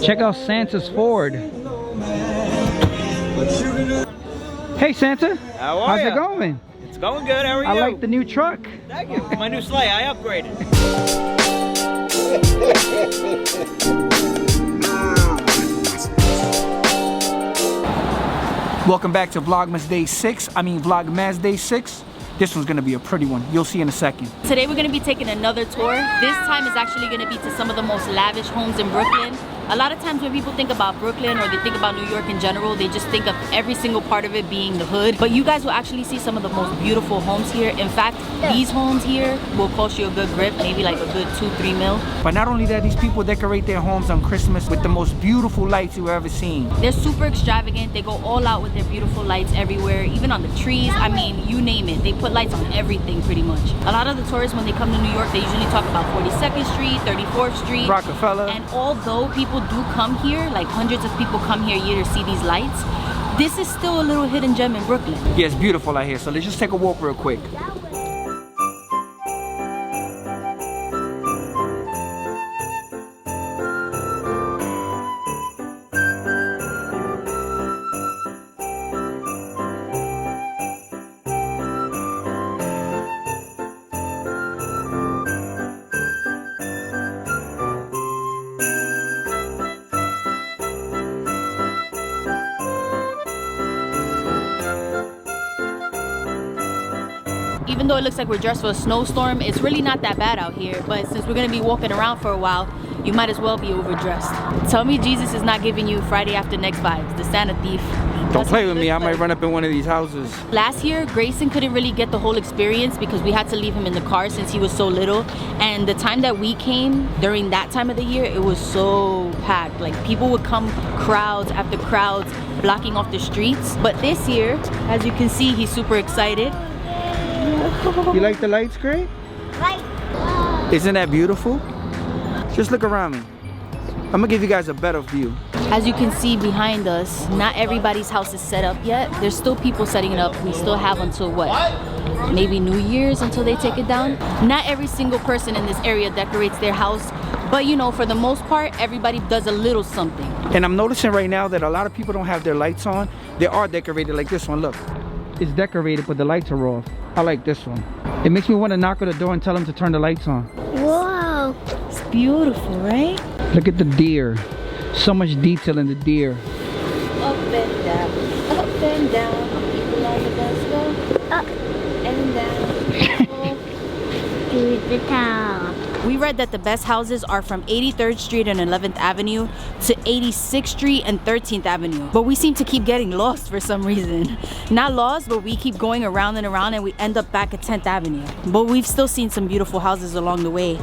Check out Santa's Ford. Hey Santa, how are how's ya? it going? It's going good. How are you? I like the new truck. Thank you. My new sleigh. I upgraded. Welcome back to Vlogmas Day 6. Vlogmas Day 6. This one's gonna be a pretty one. You'll see in a second. Today we're gonna be taking another tour. This time is actually gonna be to some of the most lavish homes in Brooklyn. A lot of times when people think about Brooklyn or they think about New York in general, they just think of every single part of it being the hood. But you guys will actually see some of the most beautiful homes here. In fact, these homes here will cost you a good grip, maybe like a good 2-3 mil. But not only that, these people decorate their homes on Christmas with the most beautiful lights you've ever seen. They're super extravagant. They go all out with their beautiful lights everywhere, even on the trees. I mean, you name it. They put lights on everything pretty much. A lot of the tourists, when they come to New York, they usually talk about 42nd Street, 34th Street. Rockefeller. And although people do come here, like hundreds of people come here a year to see these lights, this is still a little hidden gem in Brooklyn. Yeah, it's beautiful out here. So let's just take a walk real quick. Even though it looks like we're dressed for a snowstorm, it's really not that bad out here. But since we're gonna be walking around for a while, you might as well be overdressed. Tell me Jesus is not giving you Friday after next vibes, the Santa thief. Don't play with me, I might run up in one of these houses. Last year, Grayson couldn't really get the whole experience because we had to leave him in the car since he was so little. And the time that we came, during that time of the year, it was so packed. Like people would come crowds after crowds, blocking off the streets. But this year, as you can see, he's super excited. You like the lights, Gray? Right. Isn't that beautiful? Just look around me. I'm gonna give you guys a better view. As you can see behind us, not everybody's house is set up yet. There's still people setting it up. We still have until what? Maybe New Year's until they take it down. Not every single person in this area decorates their house, but you know, for the most part, everybody does a little something. And I'm noticing right now that a lot of people don't have their lights on. They are decorated like this one, look. It's decorated, but the lights are off. I like this one. It makes me want to knock on the door and tell them to turn the lights on. Whoa. It's beautiful, right? Look at the deer. So much detail in the deer. Up and down, up and down. People on the bus go up and down. To the town. We read that the best houses are from 83rd Street and 11th Avenue to 86th Street and 13th Avenue. But we seem to keep getting lost for some reason. Not lost, but we keep going around and around and we end up back at 10th Avenue. But we've still seen some beautiful houses along the way.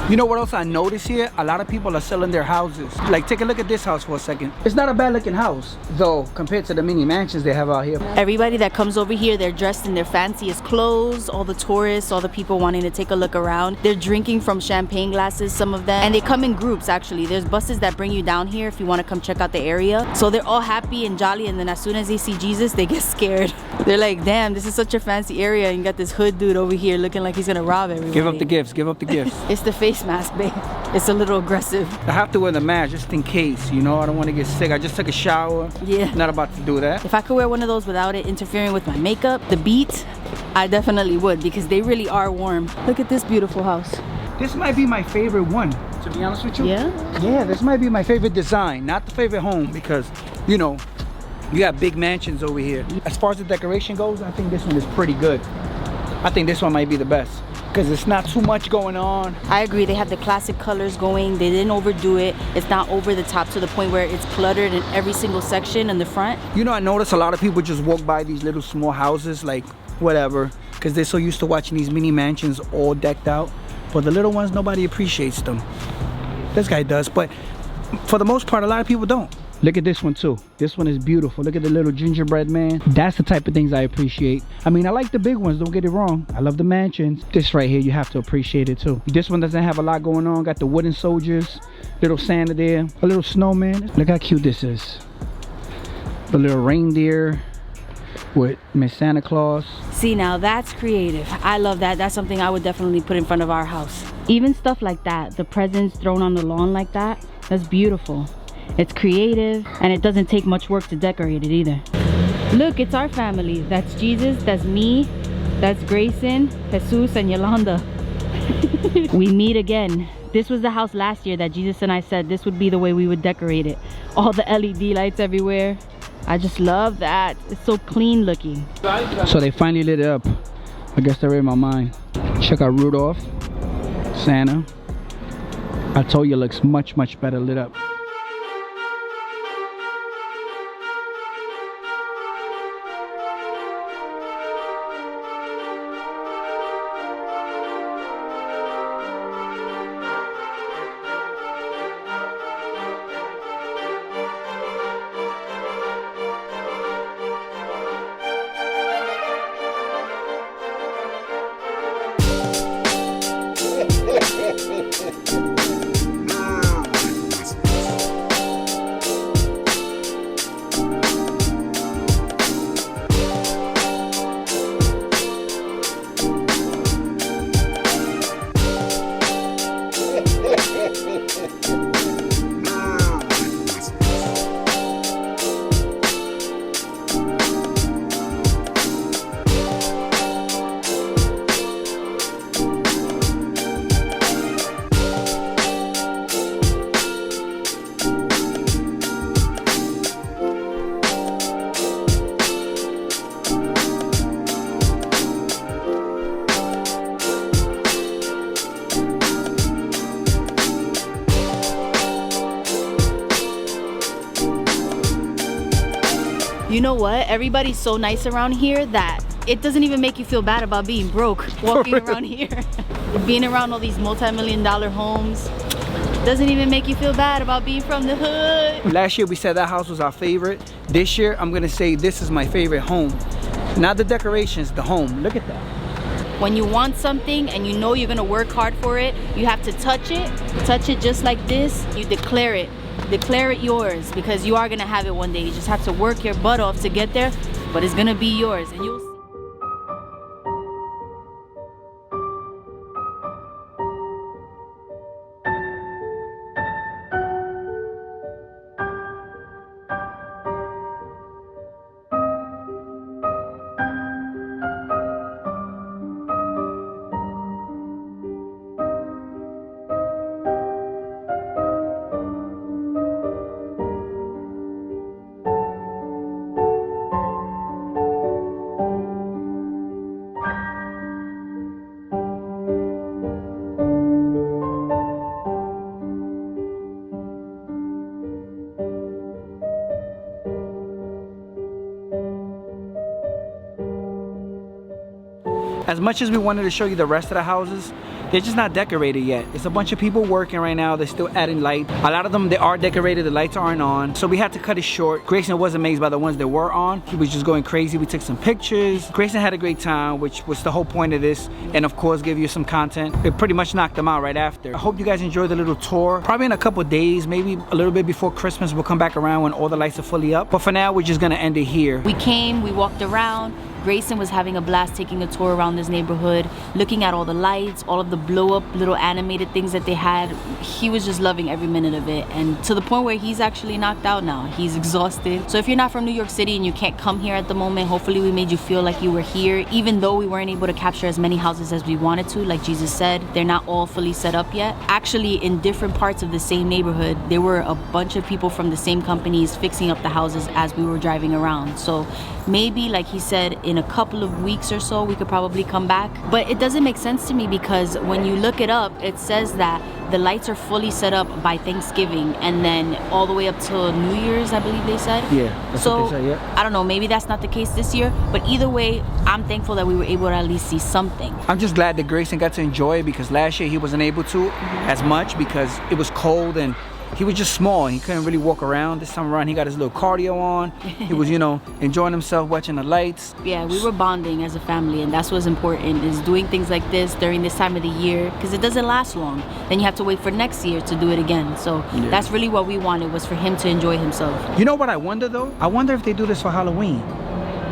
You know what else I noticed here? A lot of people are selling their houses. Like, take a look at this house for a second. It's not a bad looking house, though, compared to the mini mansions they have out here. Everybody that comes over here, they're dressed in their fanciest clothes. All the tourists, all the people wanting to take a look around. They're drinking from champagne glasses, some of them. And they come in groups, actually. There's buses that bring you down here if you want to come check out the area. So they're all happy and jolly, and then as soon as they see Jesus, they get scared. They're like, damn, this is such a fancy area, and you got this hood dude over here looking like he's gonna rob everybody. Give up the gifts, give up the gifts. It's the face mask, babe. It's a little aggressive. I have to wear the mask just in case, you know, I don't want to get sick. I just took a shower. Yeah. Not about to do that. If I could wear one of those without it interfering with my makeup, the beat, I definitely would, because they really are warm. Look at this beautiful house. This might be my favorite one, to be honest with you. Yeah? Yeah, this might be my favorite design, not the favorite home, because, you know, you got big mansions over here. As far as the decoration goes, I think this one is pretty good. I think this one might be the best, because it's not too much going on. I agree, they have the classic colors going. They didn't overdo it. It's not over the top to the point where it's cluttered in every single section in the front. You know, I notice a lot of people just walk by these little small houses, like whatever, because they're so used to watching these mini mansions all decked out. But the little ones, nobody appreciates them. This guy does, but for the most part, a lot of people don't. Look at this one too. This one is beautiful. Look at the little gingerbread man. That's the type of things I appreciate. I mean, I like the big ones, don't get it wrong. I love the mansions. This right here, you have to appreciate it too. This one doesn't have a lot going on. Got the wooden soldiers, little Santa there, a little snowman. Look how cute this is. The little reindeer with Miss Santa Claus. See, now that's creative. I love that. That's something I would definitely put in front of our house. Even stuff like that, the presents thrown on the lawn like that, that's beautiful. It's creative, and it doesn't take much work to decorate it either. Look, it's our family. That's Jesus, that's me, that's Grayson, Jesus, and Yolanda. We meet again. This was the house last year that Jesus and I said this would be the way we would decorate it. All the LED lights everywhere. I just love that. It's so clean looking. So they finally lit it up. I guess they're in my mind. Check out Rudolph, Santa. I told you it looks much better lit up. You know what? Everybody's so nice around here that it doesn't even make you feel bad about being broke walking around here. Being around all these multi-million-dollar homes doesn't even make you feel bad about being from the hood. Last year we said that house was our favorite. This year I'm gonna say this is my favorite home. Not the decorations, the home. Look at that. When you want something and you know you're gonna work hard for it, you have to touch it just like this. You declare it yours, because you are gonna have it one day. You just have to work your butt off to get there, but it's gonna be yours, and you'll see. As much as we wanted to show you the rest of the houses, they're just not decorated yet. It's a bunch of people working right now. They're still adding light. A lot of them, they are decorated. The lights aren't on. So we had to cut it short. Grayson was amazed by the ones that were on. He was just going crazy. We took some pictures. Grayson had a great time, which was the whole point of this. And of course, give you some content. It pretty much knocked them out right after. I hope you guys enjoyed the little tour. Probably in a couple days, maybe a little bit before Christmas, we'll come back around when all the lights are fully up. But for now, we're just gonna end it here. We came, we walked around. Grayson was having a blast taking a tour around this neighborhood, looking at all the lights, all of the blow up little animated things that they had. He was just loving every minute of it, and to the point where he's actually knocked out now. He's exhausted. So if you're not from New York City and you can't come here at the moment, hopefully we made you feel like you were here, even though we weren't able to capture as many houses as we wanted to. Like Jesus said, they're not all fully set up yet. Actually, in different parts of the same neighborhood, there were a bunch of people from the same companies fixing up the houses as we were driving around. So maybe, like he said, in a couple of weeks or so we could probably come back. But it doesn't make sense to me, because when you look it up, it says that the lights are fully set up by Thanksgiving, and then all the way up till New Year's, I believe they said. Yeah, that's so what they said, yeah. I don't know, maybe that's not the case this year, but either way, I'm thankful that we were able to at least see something. I'm just glad that Grayson got to enjoy it, because last year he wasn't able to as much because it was cold and he was just small. He couldn't really walk around. This time around, he got his little cardio on. He was, you know, enjoying himself, watching the lights. Yeah, we were bonding as a family, and that's what's important, is doing things like this during this time of the year, because it doesn't last long. Then you have to wait for next year to do it again. So yeah, that's really what we wanted, was for him to enjoy himself. You know what I wonder though? I wonder if they do this for Halloween.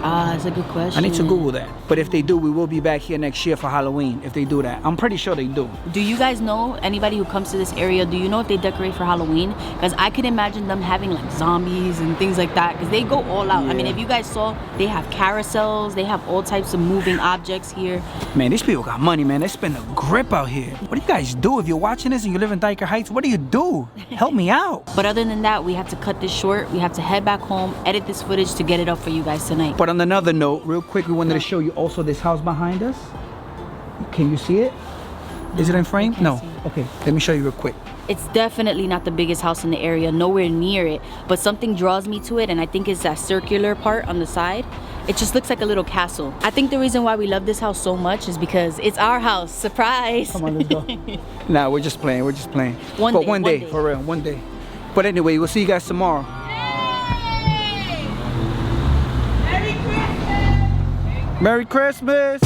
Ah, that's a good question. I need to Google that. But if they do, we will be back here next year for Halloween. If they do that, I'm pretty sure they do. Do you guys know, anybody who comes to this area, do you know if they decorate for Halloween? Because I could imagine them having like zombies and things like that, because they go all out. I mean, if you guys saw, they have carousels, they have all types of moving objects here. Man, these people got money, man. They spend a grip out here. What do you guys do? If you're watching this and you live in Dyker Heights, what do you do? Help me out. But other than that, we have to cut this short. We have to head back home, edit this footage to get it up for you guys tonight. But on another note, real quick, we wanted to show you also this house behind us. Can you see it? Is it in frame? No. Okay, let me show you real quick. It's definitely not the biggest house in the area, nowhere near it, but something draws me to it, and I think it's that circular part on the side. It just looks like a little castle. I think the reason why we love this house so much is because it's our house. Surprise! Come on, let's go. Nah, we're just playing. We're just playing. One day, for real, one day. But anyway, we'll see you guys tomorrow. Merry Christmas!